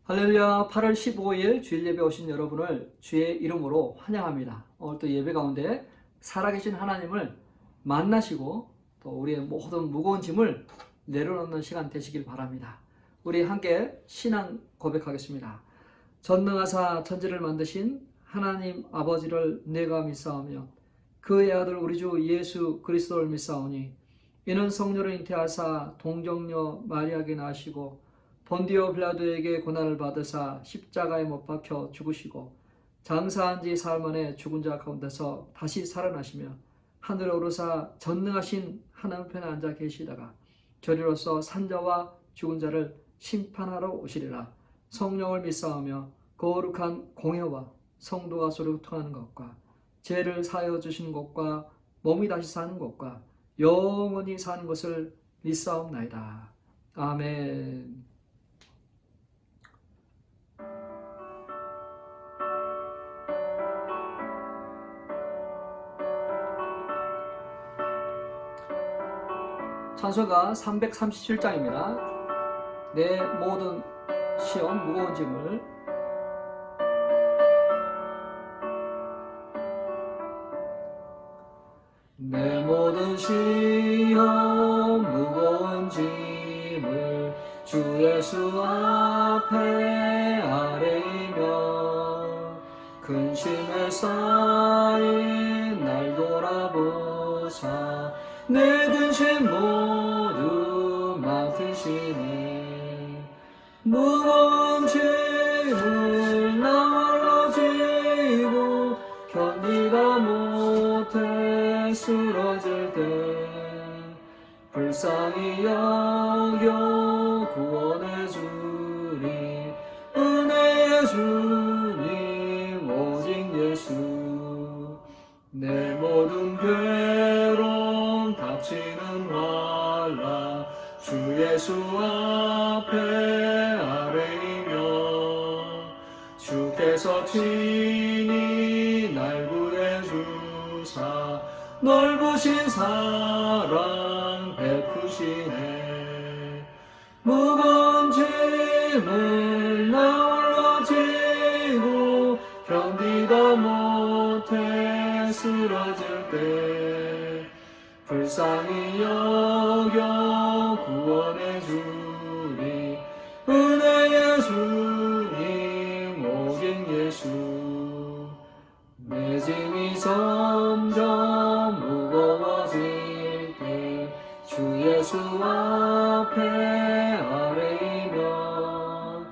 할렐루야. 8월 15일 주일 예배 오신 여러분을 주의 이름으로 환영합니다. 오늘 또 예배 가운데 살아계신 하나님을 만나시고 또 우리의 모든 무거운 짐을 내려놓는 시간 되시길 바랍니다. 우리 함께 신앙 고백하겠습니다. 전능하사 천지를 만드신 하나님 아버지를 내가 믿사오며 그의 아들 우리 주 예수 그리스도를 믿사오니 이는 성령을 잉태하사 동정녀 마리아에게 나시고 본디오 빌라도에게 고난을 받으사 십자가에 못 박혀 죽으시고 장사한 지 사흘 만에 죽은 자 가운데서 다시 살아나시며 하늘에 오르사 전능하신 하나님 편에 앉아 계시다가 저리로서 산자와 죽은 자를 심판하러 오시리라. 성령을 믿사오며 거룩한 공회와 성도가 서로 통하는 것과 죄를 사하여 주시는 것과 몸이 다시 사는 것과 영원히 사는 것을 믿사옵나이다. 아멘. 찬송가 337장입니다. 내 모든 시험 무거운 짐을 내 모든 시험 무거운 짐을 주 예수 앞에 아뢰이며 근심에 쌓인 날 돌아보사 내 근심 모두 맡으시니 무거운 짐을 나 홀로 지고 견디다 못해 쓰러질 때 불쌍히 여겨 구원해 주리 은혜의 주님 오직 예수 내 모든 괴로움 닥치는 환난 주 예수 앞에 아뢰이며 주께서 친히 날 구해 주사 넓으신 사랑 베푸시네 무거운 짐을 나 홀로 지고 견디다 못해 쓰러질 때 불쌍히 여겨 구원해 주리 은혜의 주님 오직 예수 내 짐이 점점 무거워질 때 주 예수 앞에 아뢰이며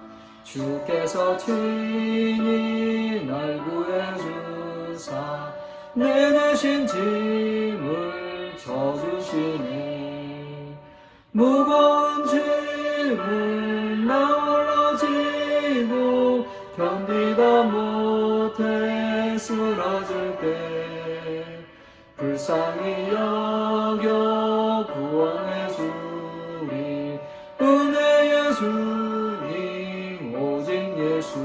주께서 친히 날 구해 주사 내 대신 짐을 져주시네 무거운 짐을 나 홀로 지고 견디다 못해 쓰러질 때 불쌍히 여겨 구원해 주리 은혜의 주님 오직 예수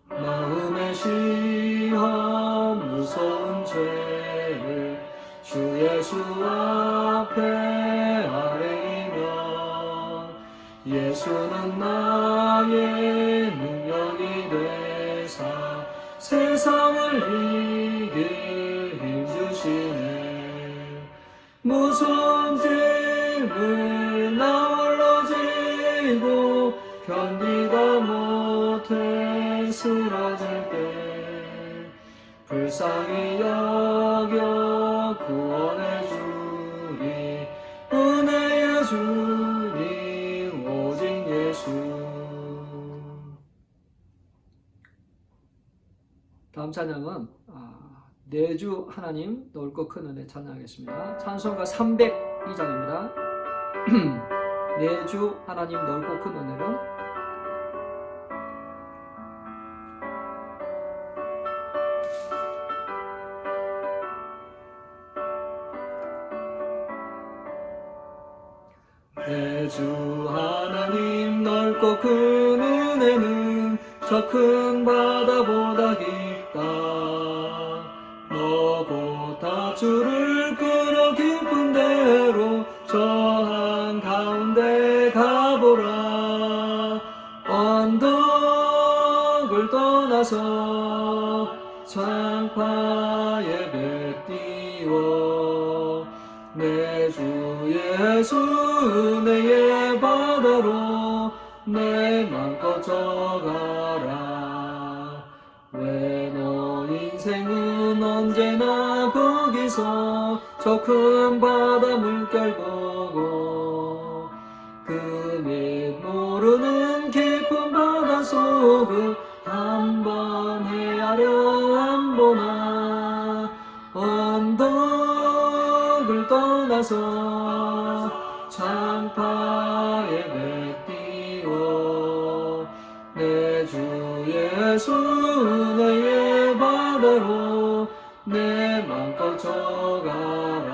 마음의 시험 무서운 죄를 주 예수 앞에 아뢰이며 예수는 나의 능력이 되사 세상을 이길 힘 주시네 무서운 짐을 나 홀로 지고 견디다 못해 쓰러질 때 불쌍히 여겨 구원해 주리 은혜의 주님 오직 예수 다음 찬양은 내주 하나님 넓고 큰 은혜 찬양하겠습니다. 찬송가 302장입니다. 내주 하나님 넓고 큰 은혜는 내주 하나님 넓고 큰 은혜는 저 큰 바다보다 깊다 너고 다주를 끌어 깊은 데로 저 한가운데 가보라 떠나서 창파 예배 띄워 내 주 예수 은혜의 바다로 내 맘껏 져가라. 왜 너 인생은 언제나 거기서 저 큰 바다 물결 보고 그 밑 모르는 깊은 바다 속을 한번 헤아려 안 보나. 언덕을 떠나서 창파 예배 띄워 내 주 예수 은혜의 바다로 내 맘껏 져가라.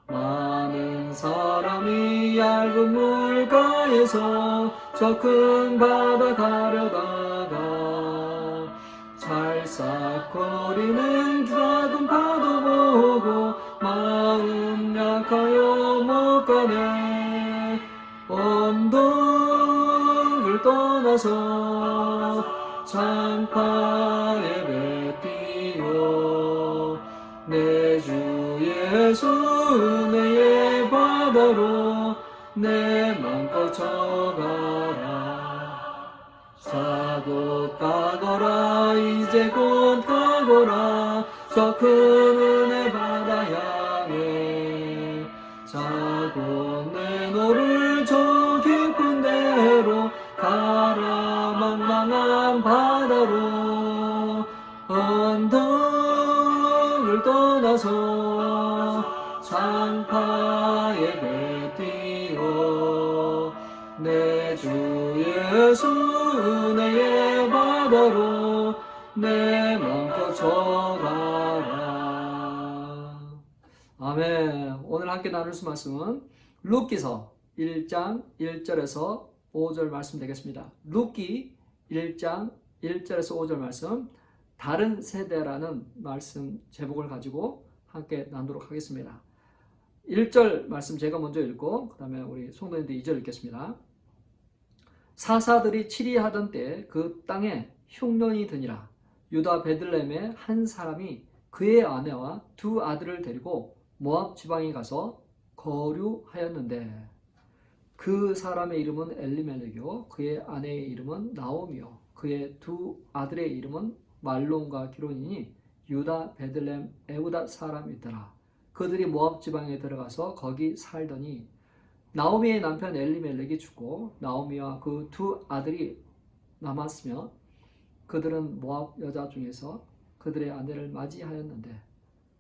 많은 사람이 얇은 물가에서 저 큰 바다 가려다가 찰싹거리는 작은 파도 보고 마음 약하여 못 가네. 언덕을 떠나서 창파 예배 띄워 내 주 예수 은혜의 바다로 내 맘껏 져가라. 자고 가거라 이제 곧 가거라 저 큰 은혜 바다 향해. 자고 내 노를 저 깊은 데로 가라 망망한 바다로. 언덕을 떠나서 창파 예배 띄워 내 주 예수 은혜의 바다로 내 맘껏 져가라. 아멘. 오늘 함께 나눌 말씀은 룻기서 1장 1절에서 5절 말씀 되겠습니다. 룻기 1장 1절에서 5절 말씀, 다른 세대라는 말씀 제목을 가지고 함께 나누도록 하겠습니다. 1절 말씀 제가 먼저 읽고 그 다음에 우리 성도님들 2절 읽겠습니다. 사사들이 치리하던 때 그 땅에 흉년이 드니라. 유다 베들레헴의 한 사람이 그의 아내와 두 아들을 데리고 모압 지방에 가서 거류하였는데 그 사람의 이름은 엘리멜렉이요 그의 아내의 이름은 나오미요 그의 두 아들의 이름은 말론과 기론이니 유다 베들레헴 에우다 사람이더라. 그들이 모압 지방에 들어가서 거기 살더니 나오미의 남편 엘리멜렉이 죽고 나오미와 그 두 아들이 남았으며 그들은 모압 여자 중에서 그들의 아내를 맞이하였는데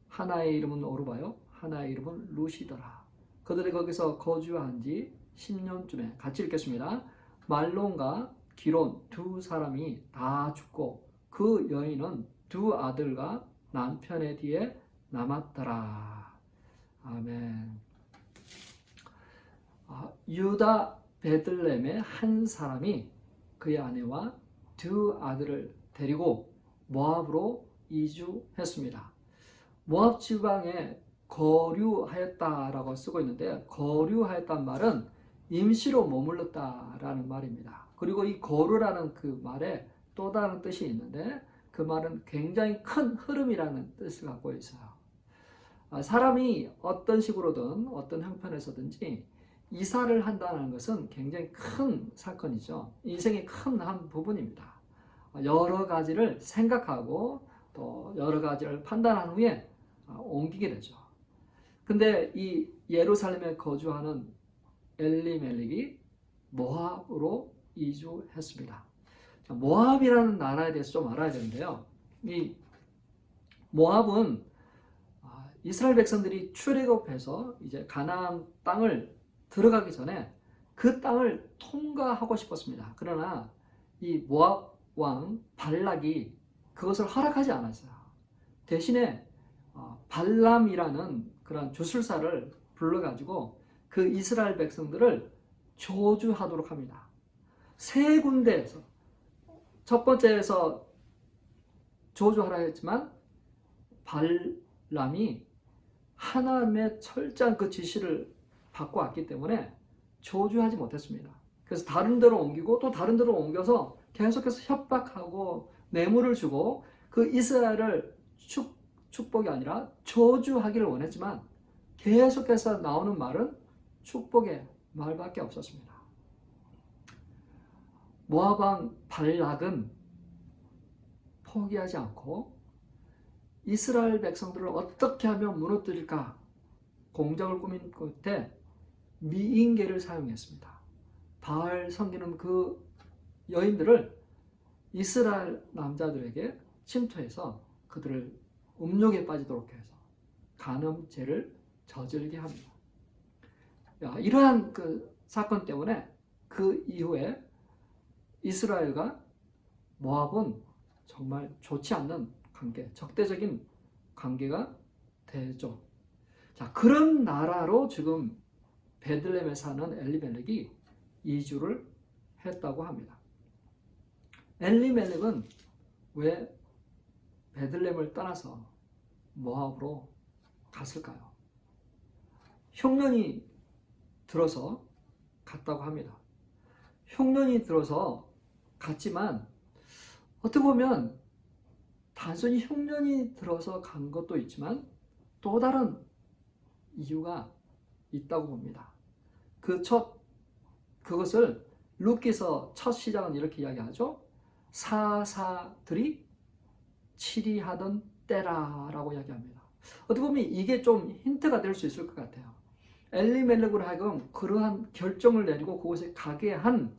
하나의 이름은 오르바요 하나의 이름은 룻이더라. 그들이 거기서 거주한 지 10년쯤에 같이 읽겠습니다. 말론과 기론 두 사람이 다 죽고 그 여인은 두 아들과 남편의 뒤에 남았더라. 아멘. 유다 베들레헴의 한 사람이 그의 아내와 두 아들을 데리고 모압으로 이주했습니다. 모압 지방에 거류하였다라고 쓰고 있는데 거류하였다는 말은 임시로 머물렀다라는 말입니다. 그리고 이 거류라는 그 말에 또 다른 뜻이 있는데 그 말은 굉장히 큰 흐름이라는 뜻을 갖고 있어요. 사람이 어떤 식으로든 어떤 형편에서든지 이사를 한다는 것은 굉장히 큰 사건이죠. 인생의 큰 한 부분입니다. 여러 가지를 생각하고 또 여러 가지를 판단한 후에 옮기게 되죠. 근데 이 예루살렘에 거주하는 엘리멜렉이 모압으로 이주했습니다. 모압이라는 나라에 대해서 좀 알아야 되는데요. 이 모압은 이스라엘 백성들이 출애굽해서 이제 가나안 땅을 들어가기 전에 그 땅을 통과하고 싶었습니다. 그러나 이 모압 왕 발락이 그것을 허락하지 않았어요. 대신에 발람이라는 그런 주술사를 불러가지고 그 이스라엘 백성들을 저주하도록 합니다. 세 군데에서 첫 번째에서 저주하라 했지만 발람이 하나님의 철저한 그 지시를 받고 왔기 때문에 저주하지 못했습니다. 그래서 다른 데로 옮기고 또 다른 데로 옮겨서 계속해서 협박하고 뇌물을 주고 그 이스라엘을 축복이 아니라 저주하기를 원했지만 계속해서 나오는 말은 축복의 말밖에 없었습니다. 모압 왕 발락은 포기하지 않고 이스라엘 백성들을 어떻게 하면 무너뜨릴까 공작을 꾸민 끝에 미인계를 사용했습니다. 바알 섬기는 그 여인들을 이스라엘 남자들에게 침투해서 그들을 음욕에 빠지도록 해서 간음죄를 저질게 합니다. 이러한 그 사건 때문에 그 이후에 이스라엘과 모압은 정말 좋지 않는 관계, 적대적인 관계가 되죠. 자, 그런 나라로 지금 베들레헴에 사는 엘리멜렉이 이주를 했다고 합니다. 엘리멜렉은 왜 베들레헴을 떠나서 모압으로 갔을까요? 흉년이 들어서 갔다고 합니다. 흉년이 들어서 갔지만 어떻게 보면 단순히 흉년이 들어서 간 것도 있지만 또 다른 이유가 있다고 봅니다. 그것을 룻기서 첫 시작은 이렇게 이야기하죠. 사사들이 치리하던 때라라고 이야기합니다. 어떻게 보면 이게 좀 힌트가 될 수 있을 것 같아요. 엘리멜렉으로 하여금 그러한 결정을 내리고 그곳에 가게 한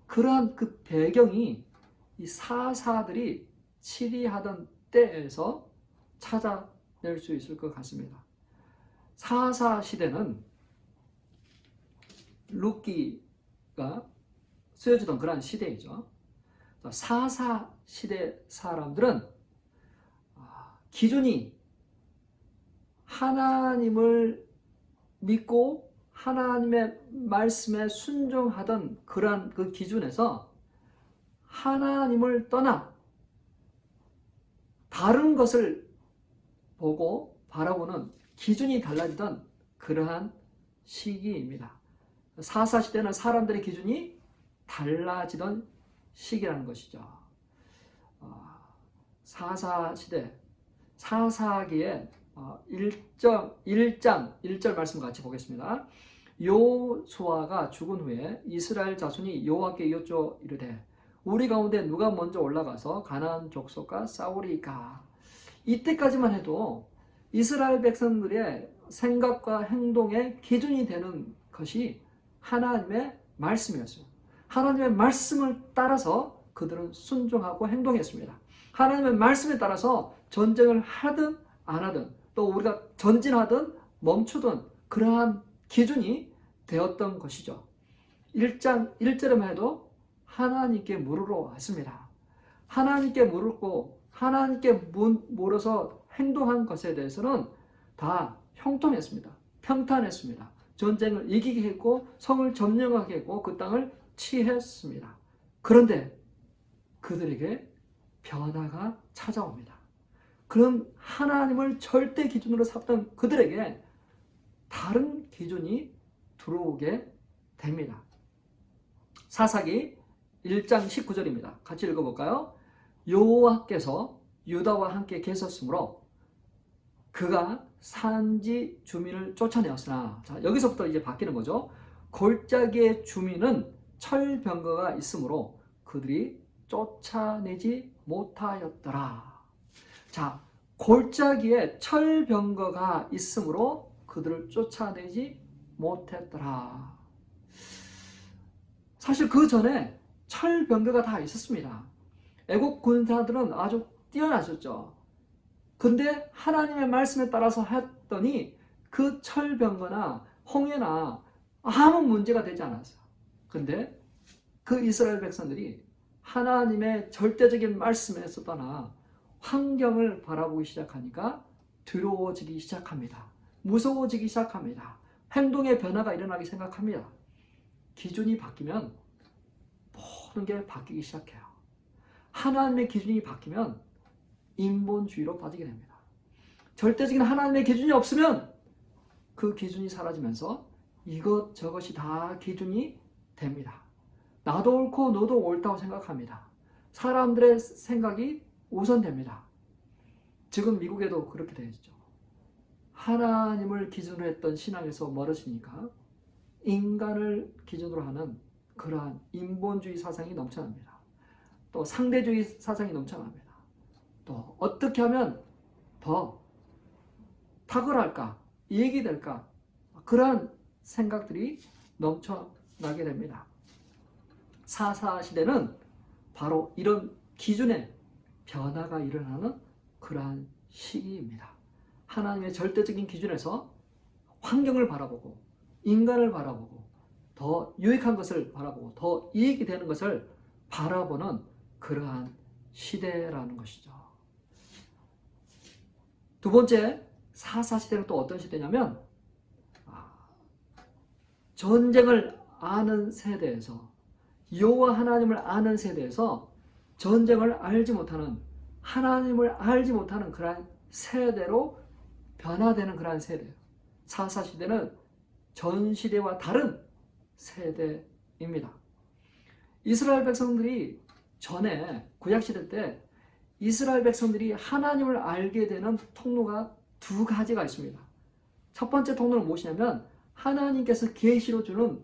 그러한 그 배경이 이 사사들이 치리하던 때에서 찾아낼 수 있을 것 같습니다. 사사 시대는 룻기가 쓰여지던 그러한 시대이죠. 사사 시대 사람들은 기준이 하나님을 믿고 하나님의 말씀에 순종하던 그러한 그 기준에서 하나님을 떠나 다른 것을 보고 바라보는 기준이 달라지던 그러한 시기입니다. 사사시대는 사람들의 기준이 달라지던 시기라는 것이죠. 사사시대, 사사기에 1장 1절 말씀 같이 보겠습니다. 여호수아가 죽은 후에 이스라엘 자손이 여호와께 여쭈어 이르되 우리 가운데 누가 먼저 올라가서 가나안 족속과 싸우리까. 이때까지만 해도 이스라엘 백성들의 생각과 행동의 기준이 되는 것이 하나님의 말씀이었어요. 하나님의 말씀을 따라서 그들은 순종하고 행동했습니다. 하나님의 말씀에 따라서 전쟁을 하든 안 하든 또 우리가 전진하든 멈추든 그러한 기준이 되었던 것이죠. 1장 1절에만 해도 하나님께 물으러 왔습니다. 하나님께 물었고 하나님께 물어서 행동한 것에 대해서는 다 형통했습니다. 평탄했습니다. 전쟁을 이기게 했고 성을 점령하게 했고 그 땅을 취했습니다. 그런데 그들에게 변화가 찾아옵니다. 그런 하나님을 절대 기준으로 삼던 그들에게 다른 기준이 들어오게 됩니다. 사사기 1장 19절입니다. 같이 읽어볼까요? 여호와께서 유다와 함께 계셨으므로 그가 산지 주민을 쫓아내었으나, 자, 여기서부터 이제 바뀌는 거죠. 골짜기의 주민은 철병거가 있으므로 그들이 쫓아내지 못하였더라. 자, 골짜기에 철병거가 있으므로 그들을 쫓아내지 못했더라. 사실 그 전에 철병거가 다 있었습니다. 애국 군사들은 아주 뛰어나셨죠. 근데 하나님의 말씀에 따라서 했더니 그 철병거나 홍해나 아무 문제가 되지 않았어요. 근데 그 이스라엘 백성들이 하나님의 절대적인 말씀에서 떠나 환경을 바라보기 시작하니까 두려워지기 시작합니다. 무서워지기 시작합니다. 행동의 변화가 일어나기 생각합니다. 기준이 바뀌면 모든 게 바뀌기 시작해요. 하나님의 기준이 바뀌면 인본주의로 빠지게 됩니다. 절대적인 하나님의 기준이 없으면 그 기준이 사라지면서 이것저것이 다 기준이 됩니다. 나도 옳고 너도 옳다고 생각합니다. 사람들의 생각이 우선됩니다. 지금 미국에도 그렇게 되어 있죠. 하나님을 기준으로 했던 신앙에서 멀어지니까 인간을 기준으로 하는 그러한 인본주의 사상이 넘쳐납니다. 또 상대주의 사상이 넘쳐납니다. 또 어떻게 하면 더 탁월할까, 이익이 될까, 그러한 생각들이 넘쳐나게 됩니다. 4.4 시대는 바로 이런 기준의 변화가 일어나는 그러한 시기입니다. 하나님의 절대적인 기준에서 환경을 바라보고 인간을 바라보고 더 유익한 것을 바라보고 더 이익이 되는 것을 바라보는 그러한 시대라는 것이죠. 두 번째, 4.4 시대는 또 어떤 시대냐면 전쟁을 아는 세대에서, 여호와 하나님을 아는 세대에서 전쟁을 알지 못하는, 하나님을 알지 못하는 그러한 세대로 변화되는 그러한 세대예요. 4.4 시대는 전 시대와 다른 세대입니다. 이스라엘 백성들이 전에 구약시대 때 이스라엘 백성들이 하나님을 알게 되는 통로가 두 가지가 있습니다. 첫 번째 통로는 무엇이냐면 하나님께서 계시로 주는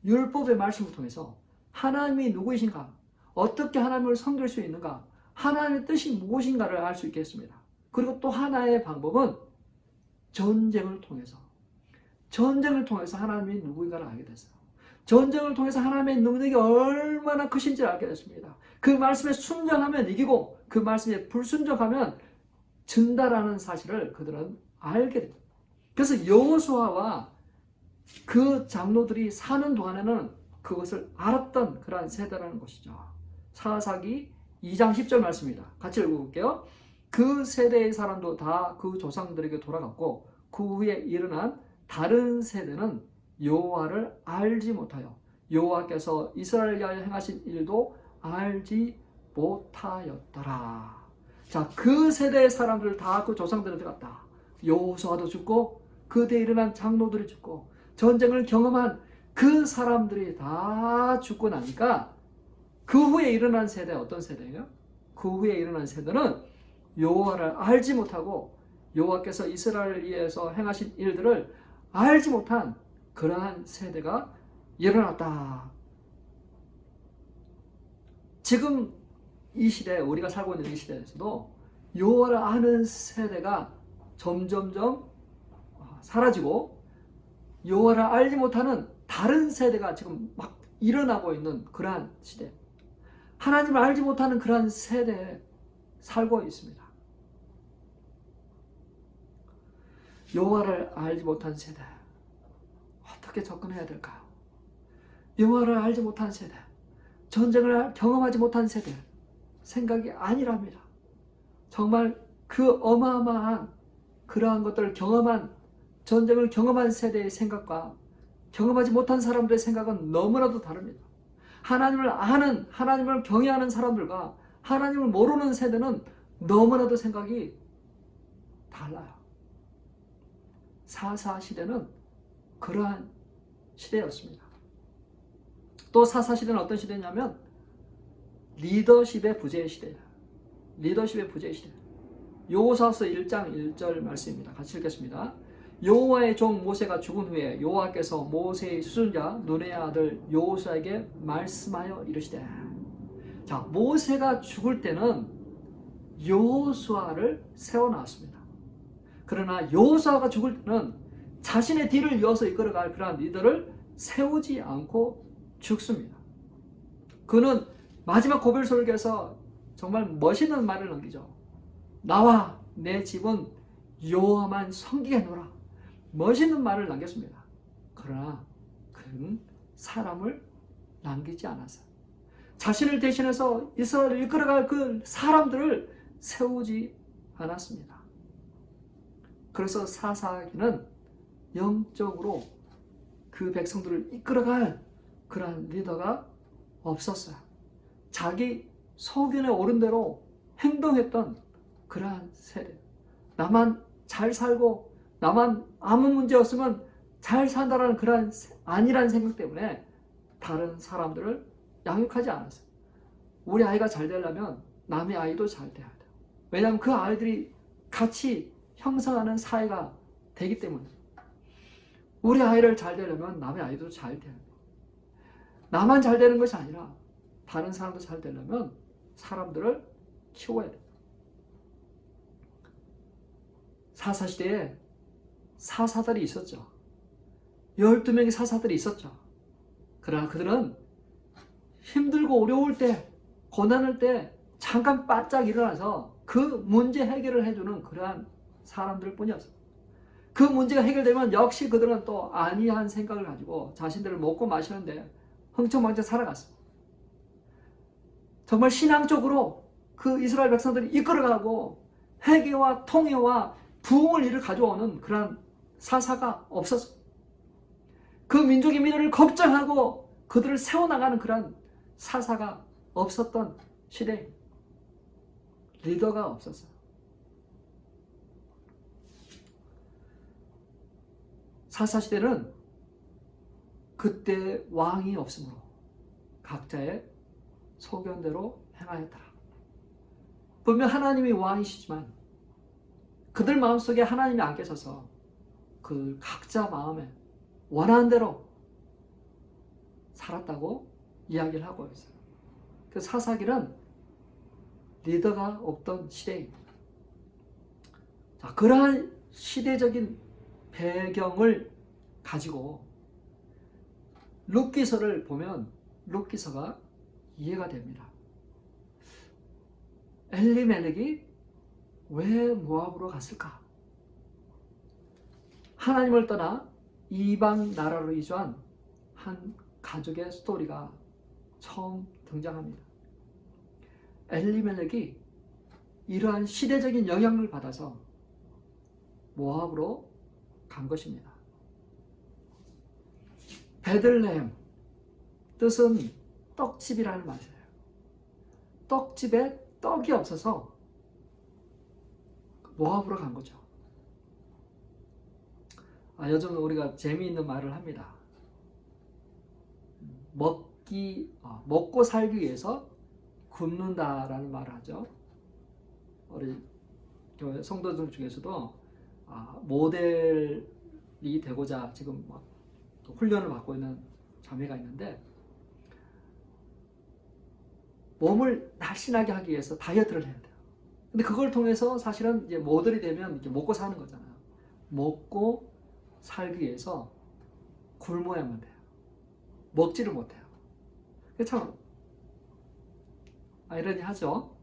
율법의 말씀을 통해서 하나님이 누구이신가, 어떻게 하나님을 섬길 수 있는가, 하나님의 뜻이 무엇인가를 알 수 있겠습니다. 그리고 또 하나의 방법은 전쟁을 통해서 하나님이 누구인가를 알게 됐어요. 전쟁을 통해서 하나님의 능력이 얼마나 크신지를 알게 됐습니다. 그 말씀에 순종하면 이기고 그 말씀에 불순종하면 진다라는 사실을 그들은 알게 됩니다. 그래서 여호수아와 그 장로들이 사는 동안에는 그것을 알았던 그러한 세대라는 것이죠. 사사기 2장 10절 말씀입니다. 같이 읽어볼게요. 그 세대의 사람도 다 그 조상들에게 돌아갔고 그 후에 일어난 다른 세대는 여호와를 알지 못하여 여호와께서 이스라엘 위하여 행하신 일도 알지 못하였더라. 자, 그 세대의 사람들 다 그 조상들한테 갔다. 여호수아도 죽고 그 뒤에 일어난 장로들이 죽고 전쟁을 경험한 그 사람들이 다 죽고 나니까 그 후에 일어난 세대, 어떤 세대예요? 그 후에 일어난 세대는 여호와를 알지 못하고 여호와께서 이스라엘을 위해서 행하신 일들을 알지 못한 그러한 세대가 일어났다. 지금 이 시대, 우리가 살고 있는 이 시대에서도 여호와를 아는 세대가 점점점 사라지고 여호와를 알지 못하는 다른 세대가 지금 막 일어나고 있는 그러한 시대, 하나님을 알지 못하는 그러한 세대에 살고 있습니다. 여호와를 알지 못한 세대, 어떻게 접근해야 될까요? 여호와를 알지 못한 세대, 전쟁을 경험하지 못한 세대, 생각이 아니랍니다. 정말 그 어마어마한 그러한 것들을 경험한, 전쟁을 경험한 세대의 생각과 경험하지 못한 사람들의 생각은 너무나도 다릅니다. 하나님을 아는, 하나님을 경외하는 사람들과 하나님을 모르는 세대는 너무나도 생각이 달라요. 4.4 시대는 그러한 시대였습니다. 또 4.4 시대는 어떤 시대냐면 리더십의 부재의 시대예요. 리더십의 부재의 시대. 여호수아서 1장 1절 말씀입니다. 같이 읽겠습니다. 여호와의 종 모세가 죽은 후에 여호와께서 모세의 수순자 눈의 아들 여호수아에게 말씀하여 이르시되. 자, 모세가 죽을 때는 여호수아를 세워놨습니다. 그러나 여호수아가 죽을 때는 자신의 뒤를 이어서 이끌어갈 그러한 리더를 세우지 않고 죽습니다. 그는 마지막 고별 설교에서 정말 멋있는 말을 남기죠. 나와 내 집은 여호와만 섬기겠노라. 멋있는 말을 남겼습니다. 그러나 그는 사람을 남기지 않았어요. 자신을 대신해서 이스라엘을 이끌어갈 그 사람들을 세우지 않았습니다. 그래서 사사기는 영적으로 그 백성들을 이끌어갈 그러한 리더가 없었어요. 자기 소견에 오른 대로 행동했던 그러한 세대. 나만 잘 살고 나만 아무 문제 없으면 잘 산다라는 그러한 아니라는 생각 때문에 다른 사람들을 양육하지 않았어요. 우리 아이가 잘 되려면 남의 아이도 잘 돼야 돼요. 왜냐하면 그 아이들이 같이 형성하는 사회가 되기 때문에. 우리 아이를 잘 되려면 남의 아이도 잘 돼야 돼요. 나만 잘 되는 것이 아니라 다른 사람도 잘 되려면 사람들을 키워야 돼요. 사사시대에 사사들이 있었죠. 12명의 사사들이 있었죠. 그러나 그들은 힘들고 어려울 때, 고난할 때 잠깐 바짝 일어나서 그 문제 해결을 해주는 그러한 사람들 뿐이었어요. 그 문제가 해결되면 역시 그들은 또 안이한 생각을 가지고 자신들을 먹고 마시는데 흥청망청 살아갔어요. 정말 신앙적으로 그 이스라엘 백성들이 이끌어가고 회개와 통회와 부흥을 이를 가져오는 그러한 사사가 없었어요. 그 민족의 미래를 걱정하고 그들을 세워나가는 그러한 사사가 없었던 시대에 리더가 없었어요. 사사시대는 그때 왕이 없으므로 각자의 소견대로 행하였더라. 분명 하나님이 왕이시지만 그들 마음속에 하나님이 안 계셔서 그 각자 마음에 원하는 대로 살았다고 이야기를 하고 있어요. 그 사사기는 리더가 없던 시대입니다. 자, 그러한 시대적인 배경을 가지고 룻기서를 보면 룻기서가 이해가 됩니다. 엘리멜렉이 왜 모압으로 갔을까? 하나님을 떠나 이방 나라로 이주한 한 가족의 스토리가 처음 등장합니다. 엘리멜렉이 이러한 시대적인 영향을 받아서 모압으로 간 것입니다. 베들레헴, 뜻은 떡집이라는 말이에요. 떡집에 떡이 없어서 모압으로 간 거죠. 요즘 우리가 재미있는 말을 합니다. 먹고 살기 위해서 굶는다라는 말을 하죠. 우리 교회 성도들 중에서도 모델이 되고자 지금 훈련을 받고 있는 자매가 있는데, 몸을 날씬하게 하기 위해서 다이어트를 해야 돼요. 근데 그걸 통해서 사실은 이제 모델이 되면 이렇게 먹고 사는 거잖아요. 먹고 살기 위해서 굶어야만 돼요. 먹지를 못해요. 그게 참 아이러니하죠.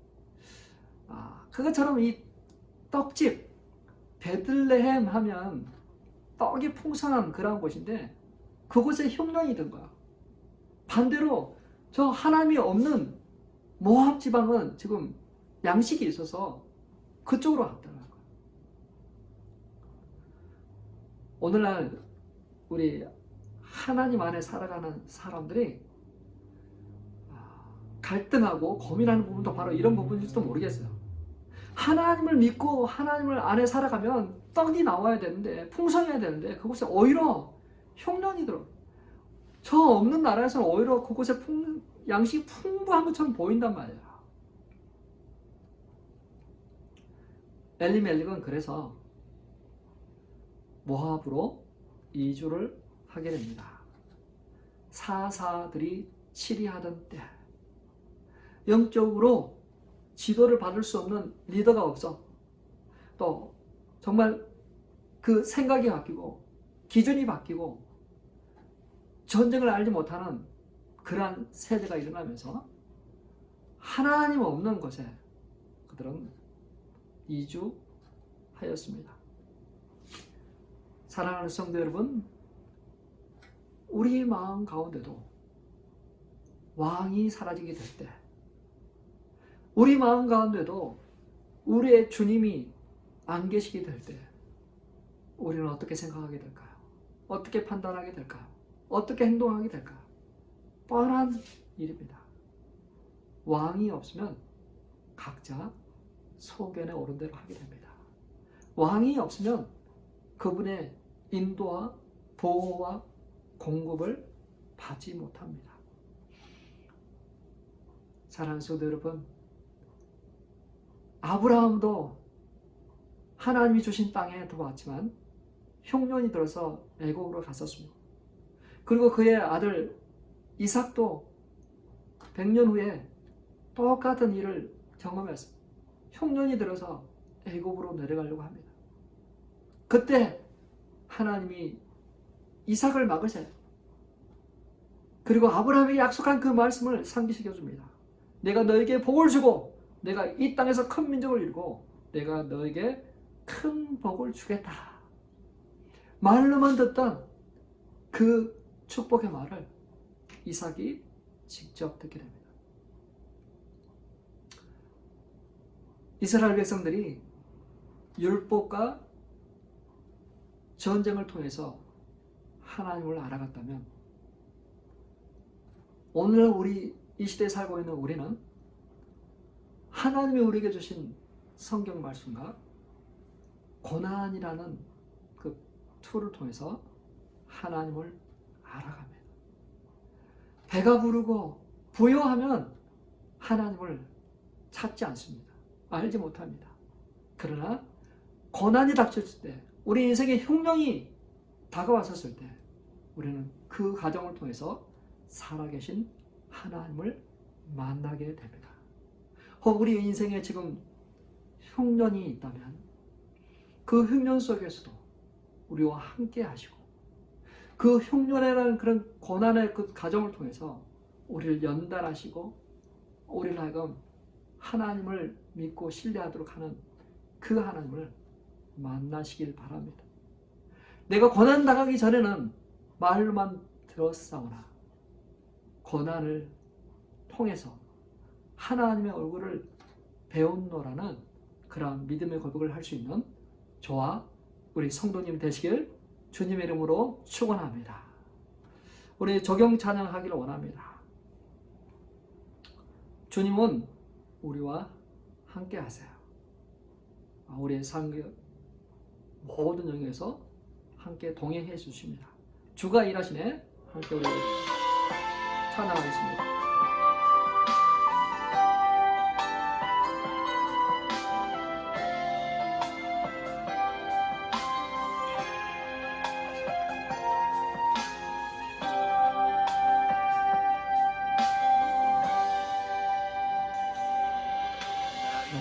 그것처럼 이 떡집, 베들레헴 하면 떡이 풍성한 그런 곳인데 그곳에 흉년이 든 거야. 반대로 저 하나님이 없는 모압 지방은 지금 양식이 있어서 그쪽으로 갔다는 거야. 오늘날 우리 하나님 안에 살아가는 사람들이 갈등하고 고민하는 부분도 바로 이런 부분일지도 모르겠어요. 하나님을 믿고 하나님을 안에 살아가면 떡이 나와야 되는데, 풍성해야 되는데 그곳에 오히려 흉년이 들어. 저 없는 나라에서는 오히려 그곳에 양식이 풍부한 것처럼 보인단 말이야. 엘리멜렉은 그래서 모압으로 이주를 하게 됩니다. 사사들이 치리하던 때, 영적으로 지도를 받을 수 없는 리더가 없어. 또 정말 그 생각이 바뀌고 기준이 바뀌고 전쟁을 알지 못하는 그러한 세대가 일어나면서 하나님 없는 곳에 그들은 이주하였습니다. 사랑하는 성도 여러분, 우리 마음 가운데도 왕이 사라지게 될 때, 우리 마음 가운데도 우리의 주님이 안 계시게 될 때 우리는 어떻게 생각하게 될까요? 어떻게 판단하게 될까요? 어떻게 행동하게 될까요? 뻔한 일입니다. 왕이 없으면 각자 소견에 오른 대로 하게 됩니다. 왕이 없으면 그분의 인도와 보호와 공급을 받지 못합니다. 사랑하는 성도 여러분, 아브라함도 하나님이 주신 땅에 들어왔지만 흉년이 들어서 애국으로 갔었습니다. 그리고 그의 아들 이삭도 100년 후에 똑같은 일을 경험했습니다. 흉년이 들어서 애국으로 내려가려고 합니다. 그때 하나님이 이삭을 막으세요. 그리고 아브라함에게 약속한 그 말씀을 상기시켜 줍니다. 내가 너에게 복을 주고 내가 이 땅에서 큰 민족을 이루고 내가 너에게 큰 복을 주겠다. 말로만 듣던 그 축복의 말을 이삭이 직접 듣게 됩니다. 이스라엘 백성들이 율법과 전쟁을 통해서 하나님을 알아갔다면 오늘 우리 이 시대에 살고 있는 우리는 하나님이 우리에게 주신 성경 말씀과 고난이라는 그 툴을 통해서 하나님을 알아갑니다. 배가 부르고 부요하면 하나님을 찾지 않습니다. 알지 못합니다. 그러나 고난이 닥쳤을 때, 우리 인생의 흉령이 다가왔었을 때 우리는 그 과정을 통해서 살아계신 하나님을 만나게 됩니다. 혹 우리 인생에 지금 흉년이 있다면 그 흉년 속에서도 우리와 함께 하시고 그 흉년이라는 그런 고난의 그 과정을 통해서 우리를 연단하시고 우리를 하여금 하나님을 믿고 신뢰하도록 하는 그 하나님을 만나시길 바랍니다. 내가 고난 당하기 전에는 말로만 들었사오나 고난을 통해서 하나님의 얼굴을 배웠노라는 그런 믿음의 고백을 할 수 있는 저와 우리 성도님 되시길 주님의 이름으로 축원합니다. 우리 적용 찬양하기를 원합니다. 주님은 우리와 함께 하세요. 우리의 삶의 모든 영역에서 함께 동행해 주십니다. 주가 일하시네. 함께 우리 찬양하겠습니다.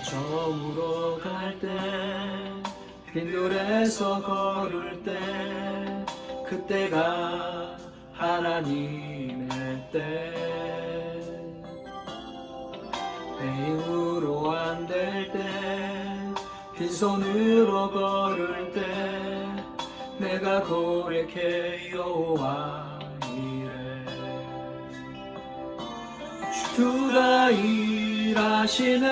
저물어 갈 때 빈들에서 걸을 때 그때가 하나님의 때 내 힘으로 안 될 때 빈손으로 걸을 때 내가 고백해 여호와 이래 주가 일하시네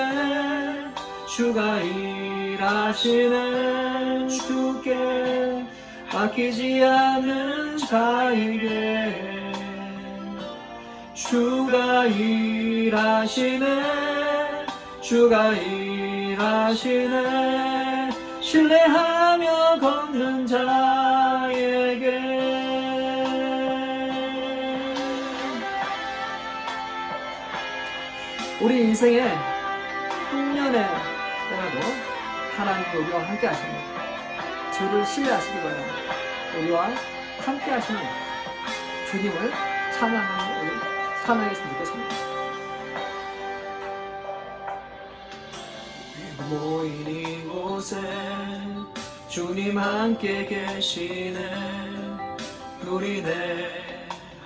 주가 일하시네 주께 아끼지 않는 자에게 주가 일하시네 주가 일하시네 신뢰하며 걷는 자에게 우리 인생의 흉년에 때라도 하나님이 우리와 함께 하십니다. 주를 신뢰하시기 바랍니다. 우리와 함께 하시는 주님을 찬양했으면 좋겠습니다. 모인 이곳에 주님 함께 계시네 우리 내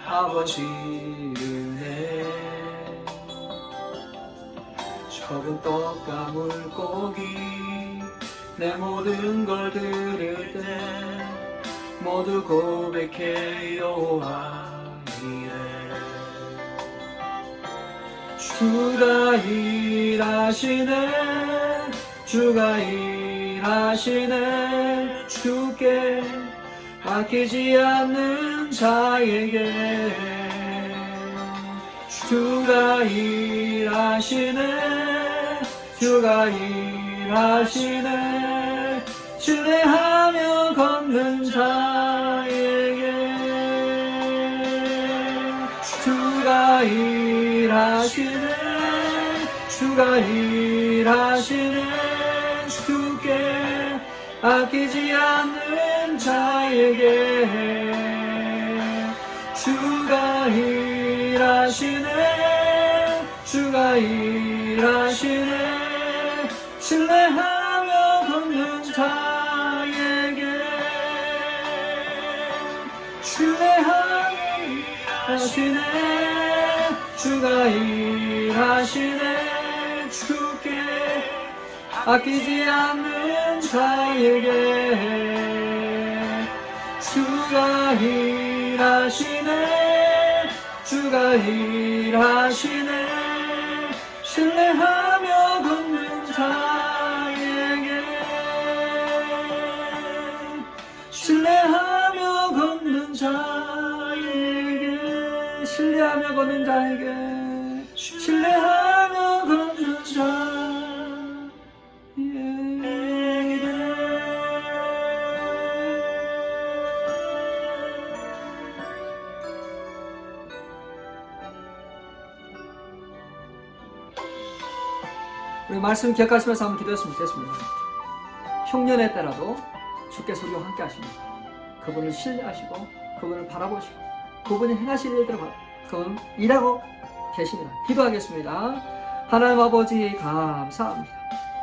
아버지 은혜 적은 떡과 물고기 내 모든 걸 들을 때 모두 고백해 여호와 이래 주가 일하시네 주가 일하시네 주께 아끼지 않는 자에게 주가 일하시네 주가 일하시네 신뢰하며 걷는 자에게 주가 일하시네 주가 일하시네. 주께 아끼지 않는 자에게 주가 일하시네. 주가 일하시네. 신뢰하며 걷는 자에게 신뢰하며 일하시네. 주가 일하시네. 주께 아끼지 않는 자에게 주가 일하시네. 주가 일하시네. 신뢰하며 걷는 자에게 신뢰하며 걷는 자에게 신뢰하며 걷는 자에게 신뢰하며 걷는 자에게 우리 말씀 기억하시면서 한번 기도했으면 좋겠습니다. 흉년의 때라도 주께서 우리와 함께 하십니다. 그분을 신뢰하시고 그분을 바라보시고 그분이 행하실 일대로 그분 일하고 계십니다. 기도하겠습니다. 하나님 아버지 감사합니다.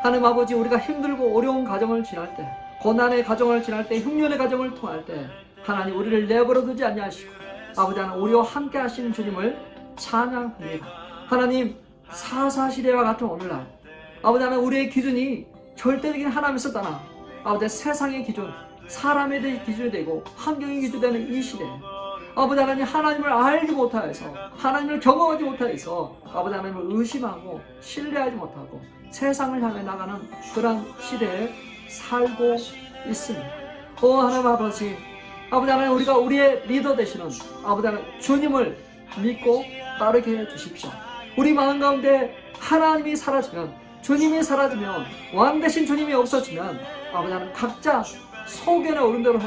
하나님 아버지 우리가 힘들고 어려운 가정을 지날 때 고난의 가정을 지날 때 흉년의 가정을 통할 때 하나님 우리를 내버려 두지 아니하시고 아버지 하나님 우리와 함께 하시는 주님을 찬양합니다. 하나님 사사시대와 같은 오늘날 아버지 하나님 우리의 기준이 절대적인 하나님에서 떠나 아버지 세상의 기준 사람에 대해 기준이 되고 환경의 기준이 되는 이 시대에 아버지 하나님 하나님을 알지 못하여서 하나님을 경험하지 못하여서 아버지 하나님을 의심하고 신뢰하지 못하고 세상을 향해 나가는 그런 시대에 살고 있습니다. 하나님 아버지 하나님 우리가 우리의 리더 되시는 아버지 하나님 주님을 믿고 따르게 해주십시오. 우리 마음 가운데 하나님이 사라지면 주님이 사라지면 왕 대신 주님이 없어지면 아버지 하나님 각자 소견에 오른 대로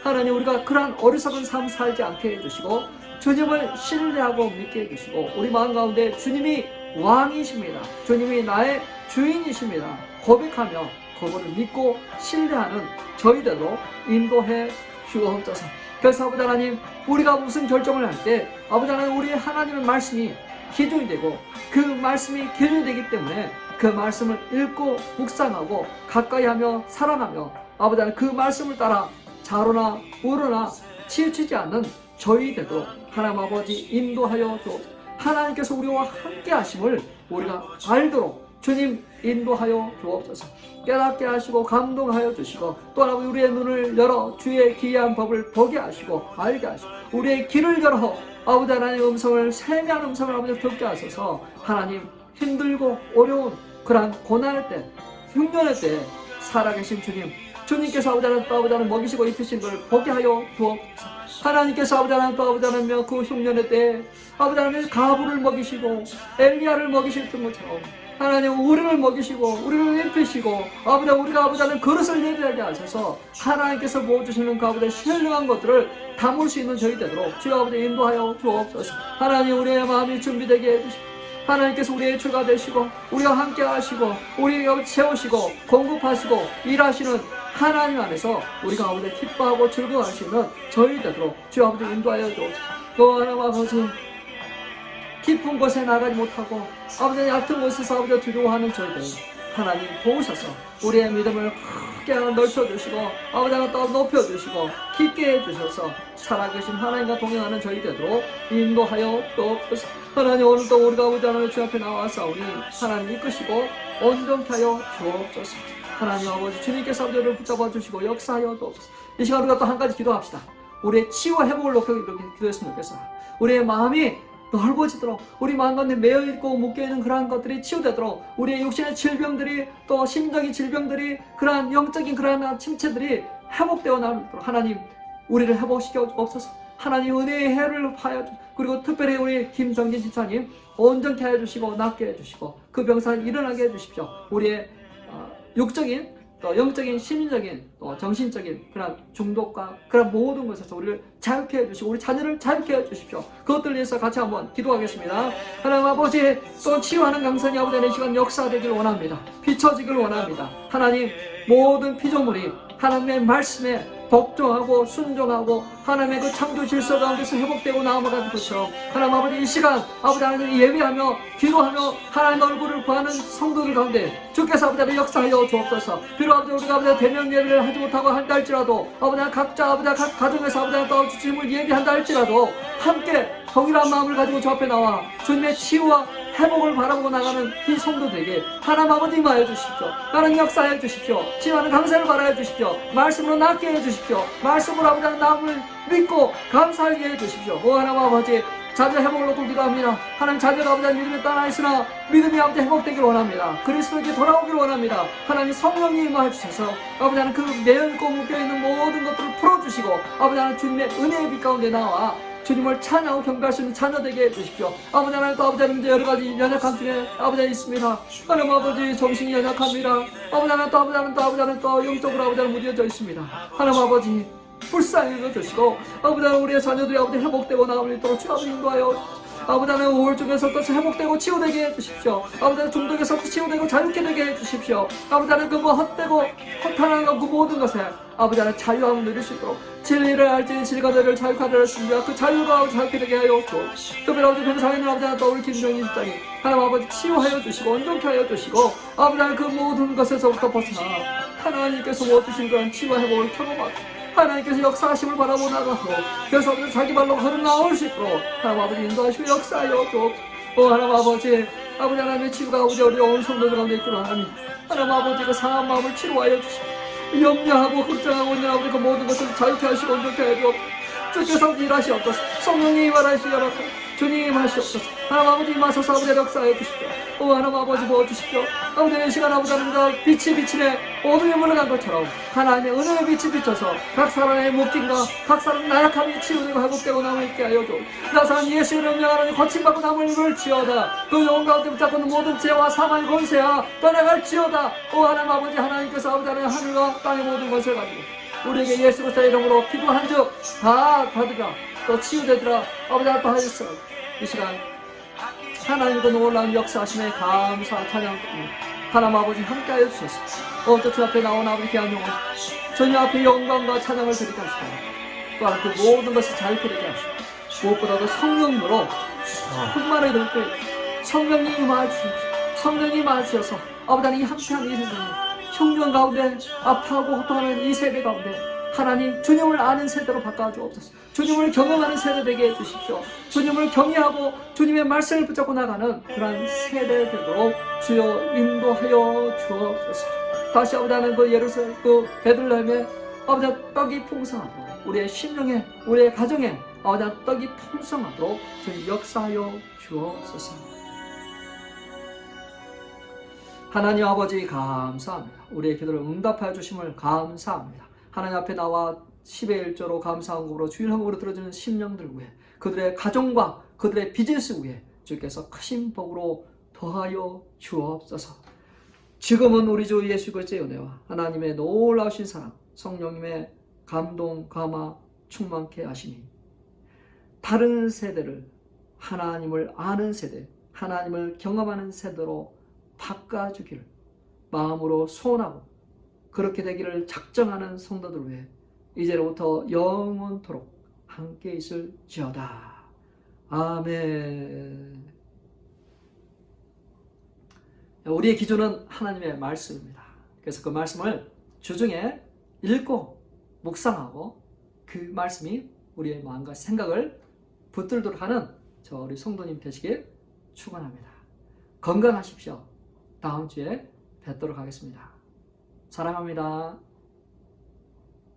하나님 우리가 그러한 어리석은 삶 살지 않게 해주시고 주님을 신뢰하고 믿게 해주시고 우리 마음 가운데 주님이 왕이십니다. 주님이 나의 주인이십니다. 고백하며 그분을 믿고 신뢰하는 저희들로 인도해 주옵소서. 그래서 아버지 하나님 우리가 무슨 결정을 할 때 아버지 하나님 우리 하나님의 말씀이 기준이 되고 그 말씀이 기준이 되기 때문에 그 말씀을 읽고 묵상하고 가까이 하며 사랑하며 아버지 하나님 그 말씀을 따라 좌로나 우로나 치우치지 않는 저희 되도록 하나님 아버지 인도하여 주옵소서. 하나님께서 우리와 함께 하심을 우리가 알도록 주님 인도하여 주옵소서. 깨닫게 하시고 감동하여 주시고 또 하나님 우리의 눈을 열어 주의 기이한 법을 보게 하시고 알게 하시고 우리의 귀를 열어 아버지 하나님의 음성을 세미한 음성을 아버지 듣게 하소서. 하나님 힘들고 어려운 그러한 고난의 때 흉년의 때 살아계신 주님께서 아버지 하나님 먹이시고 입히신 것을 보게 하여 주옵소서. 하나님께서 아버지 하나님 또 아버지 하나님 그 흉년의 때 아버지 하나님 가부를 먹이시고 엘리야를 먹이실 것처럼 하나님 우리를 먹이시고 우리를 입히시고 아버지 우리가 아버지 하나님 그릇을 예비하게 하셔서 하나님께서 부어주시는 그 아버지 신령한 것들을 담을 수 있는 저희 되도록 주여 아버지 인도하여 주옵소서. 하나님 우리의 마음이 준비되게 해주시고 하나님께서 우리의 주가 되시고 우리와 함께 하시고 우리에게 채우시고 공급하시고 일하시는 하나님 안에서 우리가 아버지 기뻐하고 즐거워할 수 있는 저희 되도록 주여 아버지 인도하여 주옵소서. 또 하나님 아버지 깊은 곳에 나가지 못하고 아버지 얕은 곳에서 아버지 두려워하는 저희들 하나님 도우셔서 우리의 믿음을 크게 넓혀주시고 아버지 하나 또 높여주시고 깊게 해주셔서 살아계신 하나님과 동행하는 저희 되도록 인도하여 주옵소서. 하나님 오늘도 우리가 아버지 하나님 주 앞에 나와서 우리 하나님 이끄시고 온전케 하여 주옵소서. 하나님 아버지 주님께서 우리를 붙잡아 주시고 역사하여 주옵소서. 이 시간 우리가 또 한 가지 기도합시다. 우리의 치유와 회복을 높여 기도했으면 좋겠어요. 우리의 마음이 넓어지도록 우리 마음 가운데 매여있고 묶여있는 그러한 것들이 치유되도록 우리의 육신의 질병들이 또 심적인 질병들이 그러한 영적인 그러한 침체들이 회복되어 나오도록 하나님 우리를 회복시켜 주옵소서. 하나님 은혜의 해를 파여 그리고 특별히 우리 김정진 집사님 온전케 해주시고 낫게 해주시고 그 병사를 일어나게 해주십시오. 우리의 육적인 또 영적인, 심리적인, 또 정신적인 그런 중독과 그런 모든 것에서 우리를 자유케 해주시고 우리 자녀를 자유케 해주십시오. 그것들 위해서 같이 한번 기도하겠습니다. 하나님 아버지, 또 치유하는 강선이 아버지 이 시간 역사되길 원합니다. 비춰지길 원합니다. 하나님, 모든 피조물이 하나님의 말씀에 복종하고 순종하고 하나님의 그 창조 질서 가운데서 회복되고 나아가는 것처럼 하나님 아버지 이 시간 아버지 하나님 예배하며 기도하며 하나님 얼굴을 구하는 성도들 가운데 주께서 아버지 역사하여 주옵소서. 비록 아버지 우리가 아버지 대면 예배를 하지 못하고 한다 할지라도 아버지 각자 아버지 각 가정에서 아버지 또 주님을 예배한다 할지라도 함께 동일한 마음을 가지고 주 앞에 나와 주님의 치유와 회복을 바라보고 나가는 이 성도들에게 하나님 아버지 임하여 주십시오. 하나님 역사해 주십시오. 치유하는 강세를 바라해 주십시오. 말씀으로 낫게 해 주십시오. 말씀으로 아버지 남을 믿고 감사하게 해 주십시오. 오 하나님 아버지, 자녀 회복을 놓고 기도합니다. 하나님 자녀가 아버지 믿음에 따라 있으나 믿음이 아버지 회복되길 원합니다. 그리스도에게 돌아오길 원합니다. 하나님 성령님 임하여 주셔서 아버지 하나님 그 매연고 묶여있는 모든 것들을 풀어주시고 아버지 하나님 주님의 은혜의 빛 가운데 나와 주님을 찬양하고 경배할 수 있는 자녀 되게 해주십시오. 아버지 하나님 또 아버지 하나님 이제 여러가지 연약함 중에 아버지 있습니다. 하나님 아버지 정신이 연약합니다. 아버지 하나님 또 아버지 하나님 또 아버지 하나님 또 영적으로 아버지 하나님 무뎌져 있습니다. 하나님 아버지 불쌍히 여겨주시고 아버지 하나님 우리의 자녀들이 아버지 회복되고 나올 수 있도록 주 아버지 인도하여 아버지 하나님 우울증에서부터 회복되고 치유되게 해주십시오. 아버지 하나님 중독에서부터 치유되고 자유케 되게 해주십시오. 아버지 하나님 그 헛되고 허탄한 그 모든 것에 아버지 하나님 자유함을 누릴 수 있도록 진리를 알지 진리가 너희를 자유하게 하셨습니다. 그 자유가 자유케 되게 하여 주옵소서. 특별히 아버지 병상에 있는 아버지 하나님 또 우리 김정희 집장이 하나님 아버지 치유하여 주시고 온전케 하여 주시고 아버지 하나님 그 모든 것에서부터 벗어나 하나님께서 모아주신 그런 치유와 회복을 경험하고 하나님께서 역사하심을 바라보고 나가고 그래서 아버지 자기 발로 걸어 나올 수 있도록 하나님 아버지 인도하시고 역사하여 주옵소서. 하나님 아버지 하나님의 치유가 아버지 어려운 성도들 가운데 있기로 하나님 하나님 아버지 그 상한 마음을 치료하여 주시고 염려하고 걱정하고 있는 아버지 그 모든 것을 자유케 하시고 온전케 하여 주옵소서. 주께서 일하시옵소서. 성령님 임하시옵소서. 주님 임하시옵소서. 하나님 아버지 임하소서 아버지 역사하여 주십시오. 하나님 아버지 부어주십시오. 아버지 이 시간 아버지 하나님 빛이 비치네 어둠이 물러간 것처럼 하나님의 은혜의 빛이 비쳐서 각 사람의 묶임과 각 사람의 나약함이 치유되고 회복되고 남을 있게 하여 주옵소서. 나사는 예수의 명령하는 거침받고 남을 이룰지어다. 그 영혼 가운데 붙잡고 있는 모든 죄와 사망의 권세야 떠나갈지어다. 하나님 아버지 하나님께서 아버지 하나님 하늘과 땅의 모든 권세를 가지고 우리에게 예수 그리스도의 이름으로 기도한즉 다 받으라 또 치유되더라. 아버지 아빠 하셨어. 이 시간 하나님 그 놀라운 역사하심에 감사 찬양합니다. 하나님 아버지 함께하여 주셔서 오늘도 주 앞에 나온 아버지 귀한 영혼 주님 앞에 영광과 찬양을 드리게 하시고 또한 그 모든 것을 자유케 되게 하시고 무엇보다도 성령으로 충만하게 되게 성령님이 임하주십시오. 성령님이 임하주셔서 아버지 하나님 함께하는 이 세상에 형편 가운데 아파하고 호통하는 이 세대 가운데 하나님 주님을 아는 세대로 바꿔주옵소서. 주님을 경험하는 세대 되게 해주십시오. 주님을 경외하고 주님의 말씀을 붙잡고 나가는 그런 세대 되도록 주여 인도하여 주옵소서. 다시 아버지 하나님 그 예루살렘 그 베들레헴에 아버지 떡이 풍성하도록 우리의 심령에 우리의 가정에 아버지 떡이 풍성하도록 주님 역사하여 주옵소서. 하나님 아버지 감사합니다. 우리의 기도를 응답하여 주심을 감사합니다. 하나님 앞에 나와 10의 1조로 감사한 것으로 주일 헌금으로 들어주는 심령들 위해 그들의 가정과 그들의 비즈니스 위해 주께서 크신 복으로 더하여 주옵소서. 지금은 우리 주 예수 그리스도의 은혜와 하나님의 놀라우신 사랑 성령님의 감동 감화 충만케 하시니 다른 세대를 하나님을 아는 세대 하나님을 경험하는 세대로 바꿔주기를 마음으로 소원하고 그렇게 되기를 작정하는 성도들 위해 이제로부터 영원토록 함께 있을지어다. 아멘. 우리의 기준은 하나님의 말씀입니다. 그래서 그 말씀을 주중에 읽고 묵상하고 그 말씀이 우리의 마음과 생각을 붙들도록 하는 저 우리 성도님 되시길 축원합니다. 건강하십시오. 다음 주에 뵙도록 하겠습니다. 사랑합니다.